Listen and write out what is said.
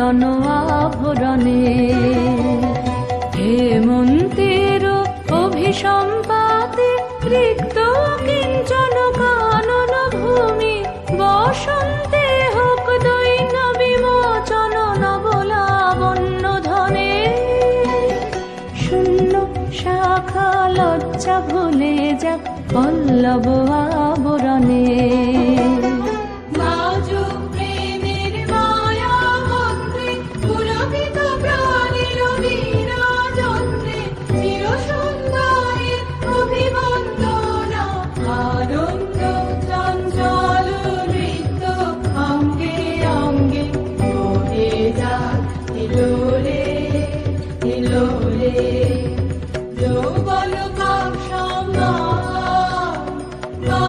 মিলন আভরণে। হেমন্তের অভিসম্পাতে রিক্ত কিঞ্চন কানন ভূমি, বসন্তে হোক দৈন বিমোচন নবলাবণ্য ধনে। শূন্য শাখা লজ্জা ভুলে যাক পল্লব আবরণে। আনন্দ